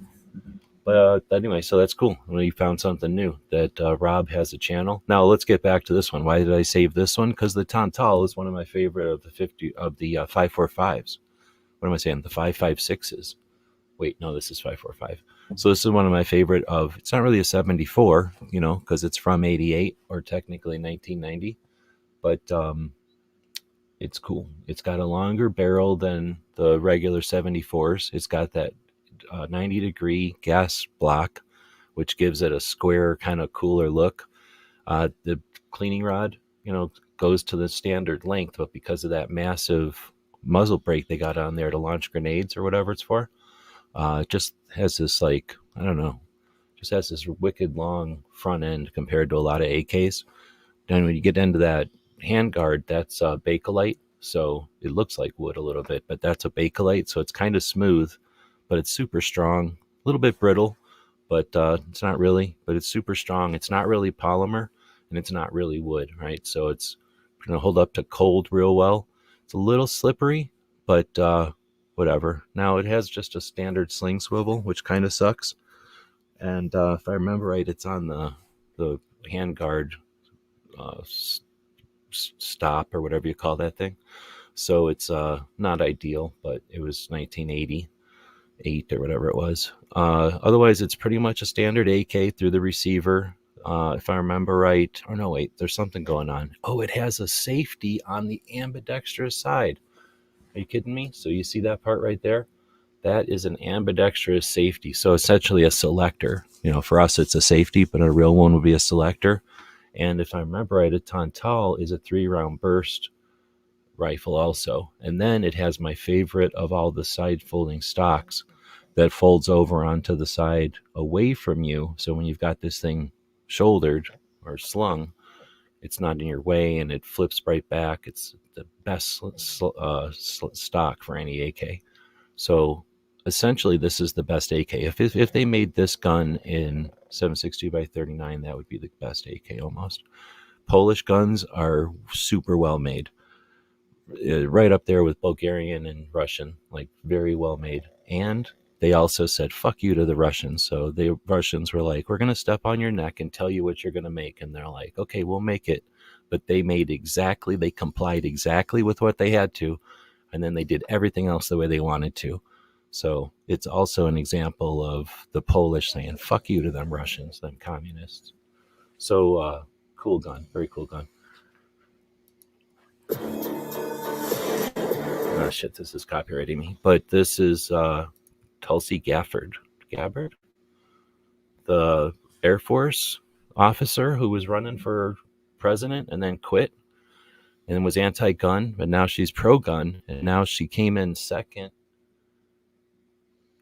But anyway, so that's cool. We found something new, that Rob has a channel. Now let's get back to this one. Why did I save this one? Because the Tantal is one of my favorite of the 545s. What am I saying? The 556s. Wait, no, this is 545. So this is one of my favorite of. It's not really a 74, because it's from 88 or technically 1990, but it's cool. It's got a longer barrel than the regular 74s. It's got that 90-degree gas block, which gives it a square, kind of cooler look. The cleaning rod, goes to the standard length, but because of that massive muzzle brake they got on there to launch grenades or whatever it's for, it just has this, like, I don't know, just has this wicked long front end compared to a lot of AKs. Then when you get into that handguard, that's Bakelite, so it looks like wood a little bit, but that's a Bakelite, so it's kind of smooth, but it's super strong, a little bit brittle, but it's not really, but it's super strong. It's not really polymer, and it's not really wood, right? So it's going to hold up to cold real well. It's a little slippery, but whatever. Now it has just a standard sling swivel, which kind of sucks. And if I remember right, it's on the handguard stop or whatever you call that thing. So it's not ideal, but it was 1988 or whatever it was. Otherwise, it's pretty much a standard AK through the receiver. If I remember right, or no, wait, there's something going on. Oh, it has a safety on the ambidextrous side. Are you kidding me? So you see that part right there? That is an ambidextrous safety. So essentially a selector. For us, it's a safety, but a real one would be a selector. And if I remember right, a Tantal is a 3-round burst rifle also. And then it has my favorite of all the side folding stocks that folds over onto the side away from you. So when you've got this thing shouldered or slung, it's not in your way and it flips right back. It's the best stock for any AK. So essentially, this is the best AK. If they made this gun in 7.62 by 39, that would be the best AK almost. Polish guns are super well made, right up there with Bulgarian and Russian, like very well made. And they also said fuck you to the Russians. So the Russians were like, we're going to step on your neck and tell you what you're going to make. And they're like, okay, we'll make it. But they complied exactly with what they had to. And then they did everything else the way they wanted to. So it's also an example of the Polish saying fuck you to them Russians, them communists. So cool gun, very cool gun. Oh shit, this is copyrighting me. But this is Tulsi Gabbard, the Air Force officer who was running for president and then quit and was anti-gun, but now she's pro-gun, and now she came in second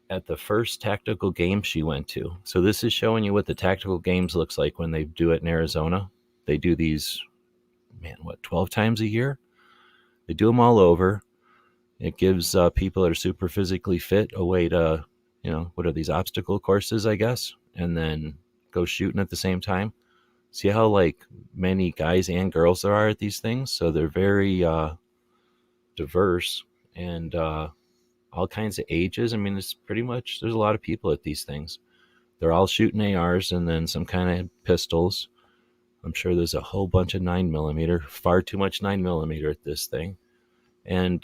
at the first tactical game she went to. So this is showing you what the tactical games looks like when they do it in Arizona. They do these, 12 times a year? They do them all over. It gives people that are super physically fit a way to, what are these, obstacle courses, I guess, and then go shooting at the same time. See how, like, many guys and girls there are at these things? So they're very diverse and all kinds of ages. I mean, it's pretty much, there's a lot of people at these things. They're all shooting ARs and then some kind of pistols. I'm sure there's a whole bunch of 9mm, far too much 9mm at this thing. And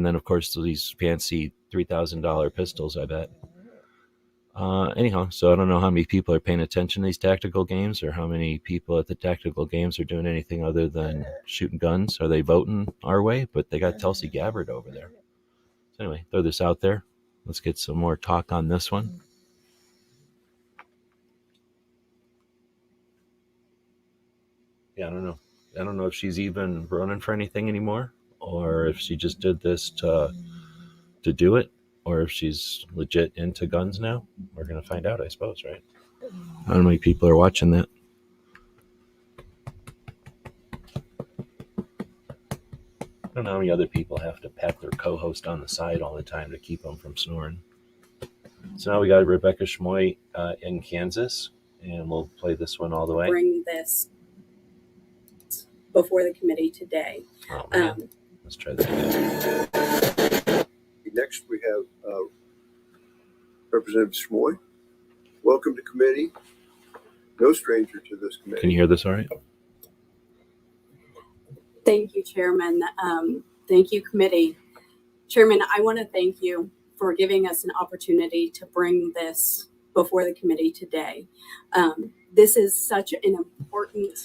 then, of course, these fancy $3,000 pistols, I bet. Anyhow, so I don't know how many people are paying attention to these tactical games or how many people at the tactical games are doing anything other than shooting guns. Are they voting our way? But they got Tulsi Gabbard over there. So anyway, throw this out there. Let's get some more talk on this one. Yeah, I don't know. I don't know if she's even running for anything anymore, or if she just did this to do it, or if she's legit into guns now. We're going to find out, I suppose, right? How many people are watching that? I don't know how many other people have to pat their co-host on the side all the time to keep them from snoring. So now we got Rebecca Schmoy in Kansas, and we'll play this one all the way. Bring this before the committee today. Oh, man. Let's try that again. Next, we have Representative Schmoy. Welcome to committee. No stranger to this committee. Can you hear this all right? Thank you, Chairman. Thank you, committee. Chairman, I want to thank you for giving us an opportunity to bring this before the committee today. This is such an important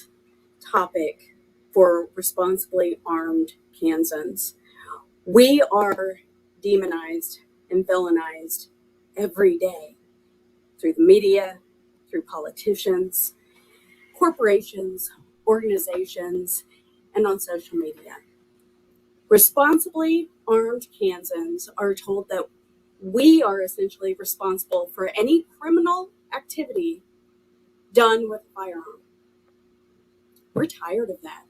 topic for responsibly armed Kansans. We are demonized and villainized every day through the media, through politicians. corporations, organizations, and on social media. Responsibly armed Kansans are told that we are essentially responsible for any criminal activity done with a firearm. We're tired of that.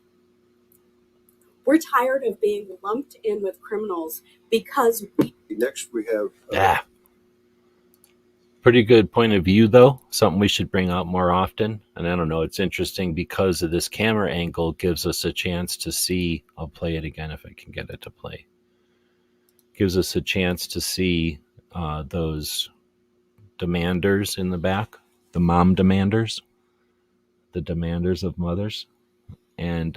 We're tired of being lumped in with criminals because Next, we have Pretty good point of view, though. Something we should bring out more often. And I don't know, it's interesting because of this camera angle gives us a chance to see. I'll play it again if I can get it to play. Gives us a chance to see those demanders in the back, the mom demanders, the demanders of mothers. And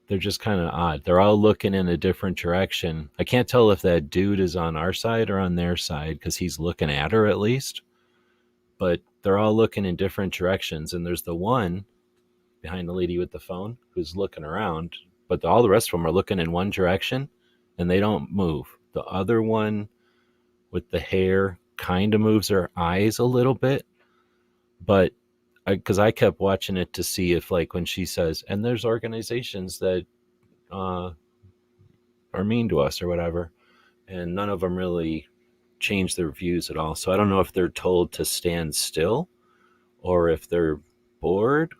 they're just kind of odd. They're all looking in a different direction. I can't tell if that dude is on our side or on their side because he's looking at her at least. But they're all looking in different directions. And there's the one behind the lady with the phone who's looking around, but all the rest of them are looking in one direction and they don't move. The other one with the hair kind of moves her eyes a little bit, but because I kept watching it to see if, like, when she says, and there's organizations that are mean to us or whatever, and none of them really change their views at all. So I don't know if they're told to stand still or if they're bored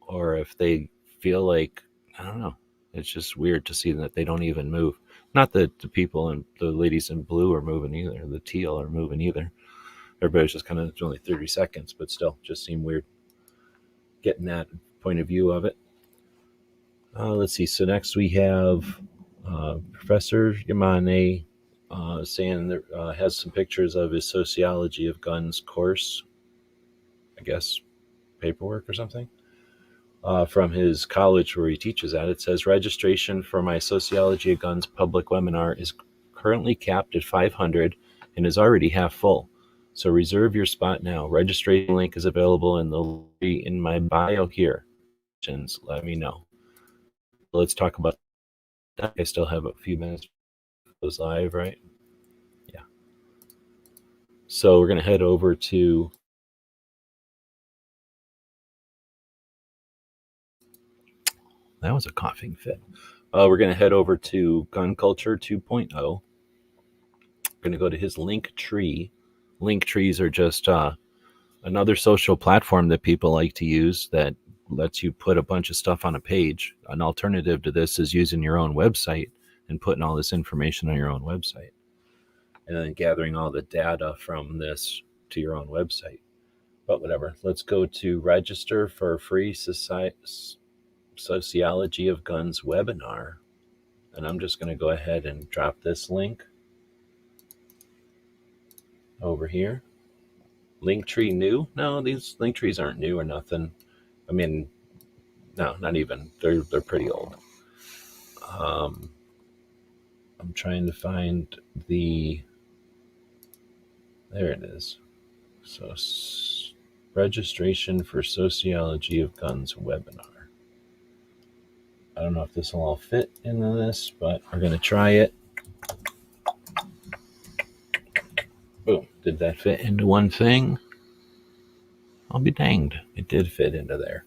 or if they feel like, I don't know. It's just weird to see that they don't even move. Not that the people and the ladies in blue are moving either. The teal are moving either. Everybody's just kind of, it's only 30 seconds, but still just seemed weird getting that point of view of it. Let's see. So next we have Professor Yamane saying there has some pictures of his Sociology of Guns course, I guess paperwork or something, from his college where he teaches at. It says, registration for my Sociology of Guns public webinar is currently capped at 500 and is already half full. So reserve your spot now. Registration link is available in my bio here. Let me know. Let's talk about that. I still have a few minutes for those live, right? Yeah. So we're going to head over to that was a coughing fit. We're going to head over to Gun Culture 2.0. We're going to go to his link tree. Link trees are just another social platform that people like to use that lets you put a bunch of stuff on a page. An alternative to this is using your own website and putting all this information on your own website and then gathering all the data from this to your own website. But whatever. Let's go to register for a free Sociology of Guns webinar. And I'm just going to go ahead and drop this link over here. Linktree new? No, these link trees aren't new or nothing. I mean, no, not even. They're pretty old. I'm trying to find the. There it is. So, registration for Sociology of Guns webinar. I don't know if this will all fit into this, but we're going to try it. Boom. Did that fit into one thing? I'll be danged. It did fit into there.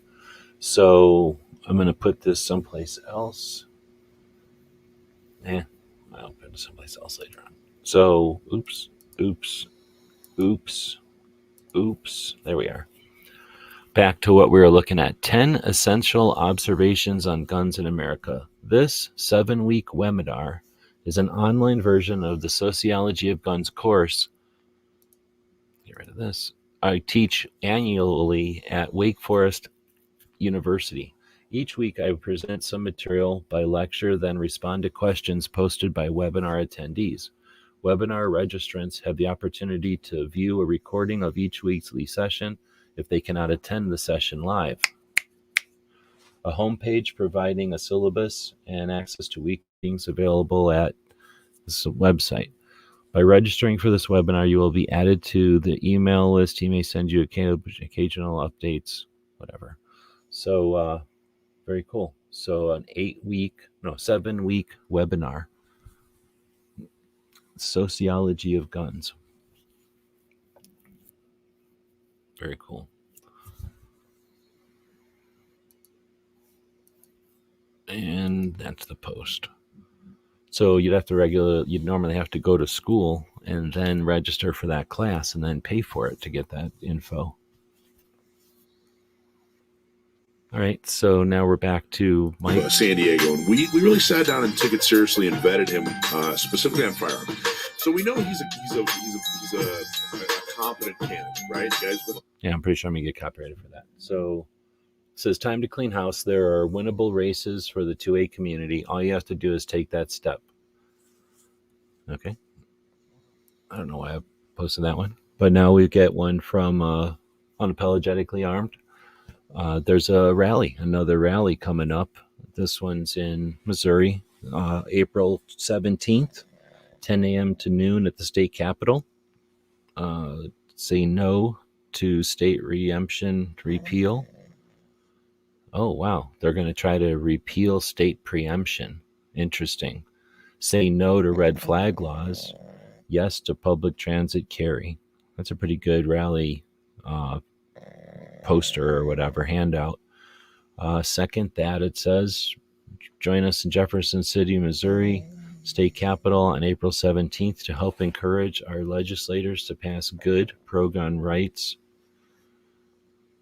So I'm going to put this someplace else. I'll put it someplace else later on. So, oops. There we are. Back to what we were looking at. 10 essential observations on guns in America. This 7-week webinar is an online version of the Sociology of Guns course. Get rid of this. I teach annually at Wake Forest University. Each week I present some material by lecture, then respond to questions posted by webinar attendees. Webinar registrants have the opportunity to view a recording of each weekly session if they cannot attend the session live. A homepage providing a syllabus and access to weekly meetings available at this website. By registering for this webinar, you will be added to the email list. He may send you occasional updates, whatever. So, very cool. So an 7-week webinar. Sociology of Guns. Very cool. And that's the post. So you'd normally have to go to school and then register for that class and then pay for it to get that info. All right, so now we're back to Mike. San Diego, and we really sat down and took it seriously and vetted him specifically on firearms. So we know he's a competent candidate, right, guys? Yeah, I'm pretty sure I'm gonna get copyrighted for that. So it says time to clean house. There are winnable races for the 2A community. All you have to do is take that step. Okay. I don't know why I posted that one, but now we get one from Unapologetically Armed. There's another rally coming up. This one's in Missouri, April 17th, 10 a.m. to noon at the state capitol. Say no to state preemption repeal. Oh, wow. They're going to try to repeal state preemption. Interesting. Say no to red flag laws. Yes to public transit carry. That's a pretty good rally poster or whatever, handout. Second that, it says, join us in Jefferson City, Missouri, state capitol on April 17th to help encourage our legislators to pass good pro-gun rights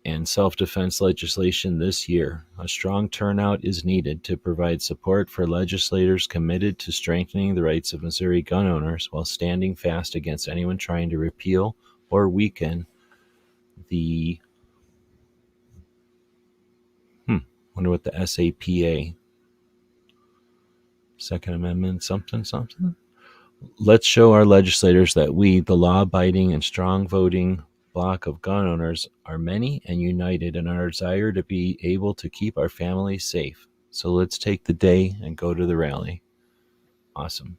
and self-defense legislation this year. A strong turnout is needed to provide support for legislators committed to strengthening the rights of Missouri gun owners while standing fast against anyone trying to repeal or weaken the wonder what the SAPA, Second Amendment, something. Let's show our legislators that we, the law-abiding and strong voting bloc of gun owners, are many and united in our desire to be able to keep our families safe. So let's take the day and go to the rally. Awesome.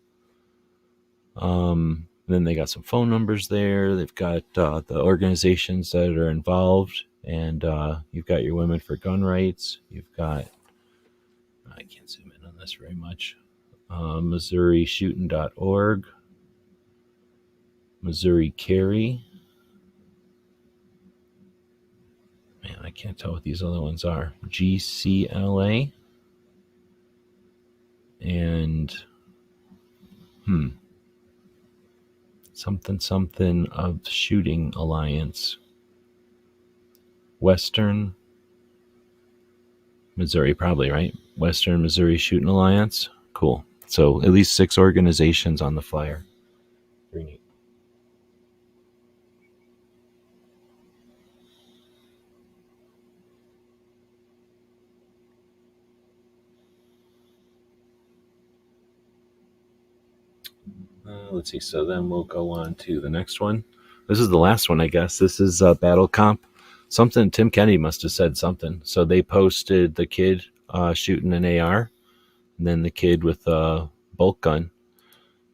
Then they got some phone numbers there. They've got the organizations that are involved, and you've got your Women for Gun Rights. You've got, I can't zoom in on this very much, MissouriShootin.org, Missouri Carry. Man, I can't tell what these other ones are. GCLA. And something of Shooting Alliance. Western Missouri, probably, right? Western Missouri Shooting Alliance. Cool. So at least 6 organizations on the flyer. Very neat. Let's see. So then we'll go on to the next one. This is the last one, I guess. This is Battle Comp. Something, Tim Kennedy must have said something. So they posted the kid shooting an AR, and then the kid with a bolt gun.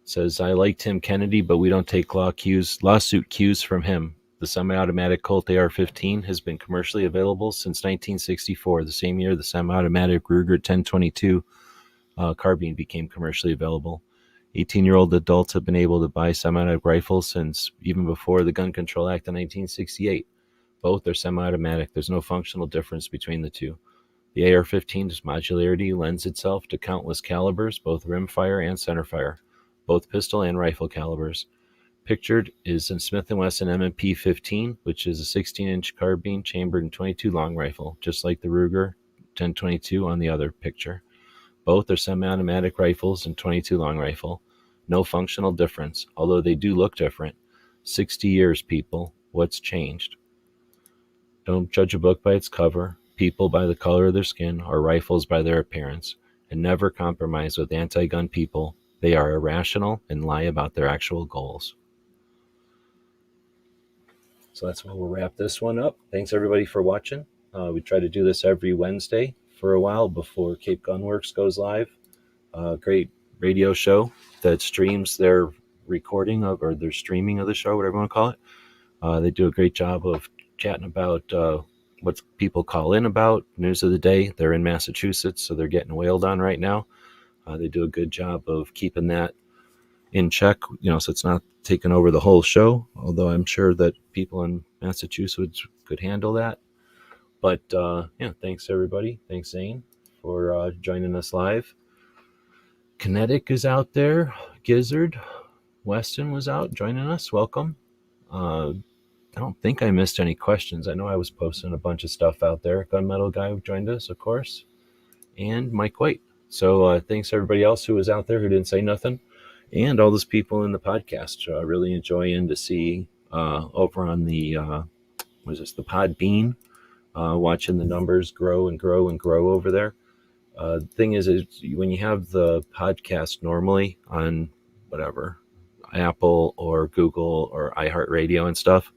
Says, I like Tim Kennedy, but we don't take lawsuit cues from him. The semi-automatic Colt AR-15 has been commercially available since 1964, the same year the semi-automatic Ruger 1022 carbine became commercially available. 18-year-old adults have been able to buy semi-automatic rifles since even before the Gun Control Act of 1968. Both are semi-automatic. There's no functional difference between the two. The AR-15's modularity lends itself to countless calibers, both rimfire and centerfire, both pistol and rifle calibers. Pictured is a Smith & Wesson M&P 15, which is a 16-inch carbine chambered in .22 long rifle, just like the Ruger 1022 on the other picture. Both are semi-automatic rifles and .22 long rifle. No functional difference, although they do look different. 60 years, people. What's changed? Don't judge a book by its cover, people by the color of their skin, or rifles by their appearance, and never compromise with anti-gun people. They are irrational and lie about their actual goals. So that's where we'll wrap this one up. Thanks everybody for watching. We try to do this every Wednesday for a while before Cape Gunworks goes live. Great radio show that streams their recording of, or their streaming of the show, whatever you want to call it. They do a great job of chatting about what people call in about, news of the day. They're in Massachusetts, so they're getting wailed on right now. They do a good job of keeping that in check, so it's not taking over the whole show, although I'm sure that people in Massachusetts could handle that. But yeah, thanks everybody. Thanks, Zane. for joining us live. Kinetic is out there. Gizzard, Weston was out joining us. Welcome. I don't think I missed any questions. I know I was posting a bunch of stuff out there. Gunmetal Guy joined us, of course, and Mike White. So thanks everybody else who was out there who didn't say nothing, and all those people in the podcast. Really enjoying to see over on the the Podbean, watching the numbers grow and grow and grow over there. The thing is when you have the podcast normally on whatever Apple or Google or iHeartRadio and stuff,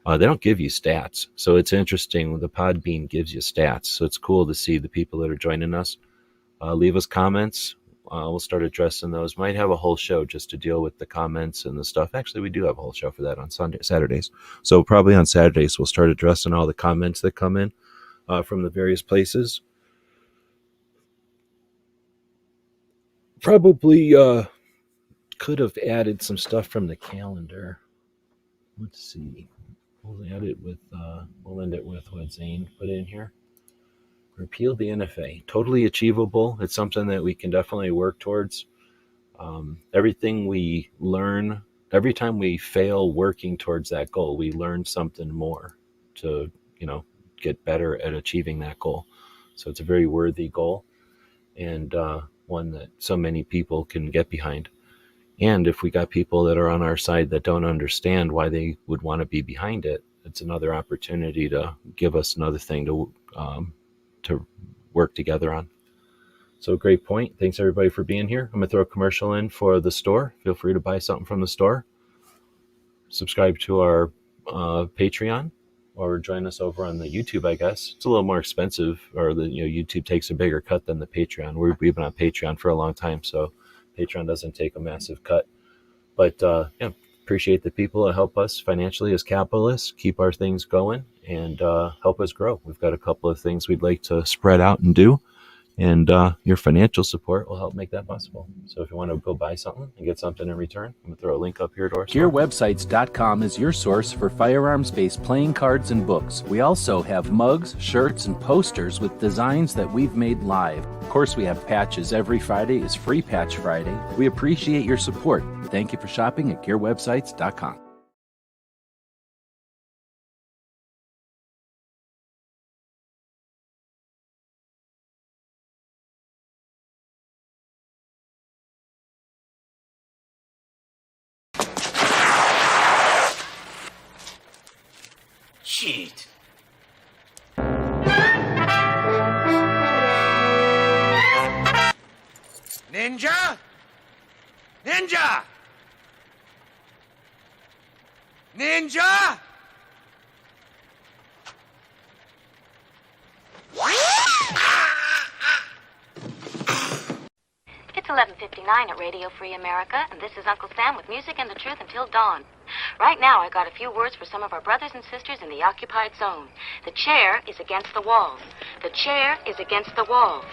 they don't give you stats. So it's interesting. The Podbean gives you stats. So it's cool to see the people that are joining us. Leave us comments. We'll start addressing those. Might have a whole show just to deal with the comments and the stuff. Actually, we do have a whole show for that on Saturdays. So probably on Saturdays, we'll start addressing all the comments that come in from the various places. Probably could have added some stuff from the calendar. Let's see. We'll add it with, we'll end it with what Zane put in here. Repeal the NFA. Totally achievable. It's something that we can definitely work towards. Everything we learn, every time we fail working towards that goal, we learn something more to, get better at achieving that goal. So it's a very worthy goal, and one that so many people can get behind. And if we got people that are on our side that don't understand why they would want to be behind it, it's another opportunity to give us another thing to work together on. So great point. Thanks everybody for being here. I'm going to throw a commercial in for the store. Feel free to buy something from the store. Subscribe to our Patreon, or join us over on the YouTube, I guess. It's a little more expensive, or YouTube takes a bigger cut than the Patreon. We've been on Patreon for a long time, so Patreon doesn't take a massive cut. But appreciate the people that help us financially as capitalists, keep our things going, and help us grow. We've got a couple of things we'd like to spread out and do, and your financial support will help make that possible. So if you want to go buy something and get something in return, I'm going to throw a link up here to our store. GearWebsites.com is your source for firearms-based playing cards and books. We also have mugs, shirts, and posters with designs that we've made live. Of course, we have patches. Every Friday is Free Patch Friday. We appreciate your support. Thank you for shopping at GearWebsites.com. Shit. Ninja? Ninja! Ninja! It's 11:59 at Radio Free America, and this is Uncle Sam with music and the truth until dawn. Right now, I got a few words for some of our brothers and sisters in the occupied zone. The chair is against the wall. The chair is against the wall.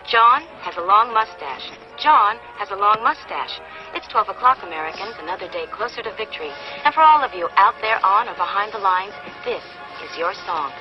John has a long mustache. John has a long mustache. It's 12 o'clock, Americans, another day closer to victory. And for all of you out there on or behind the lines, this is your song.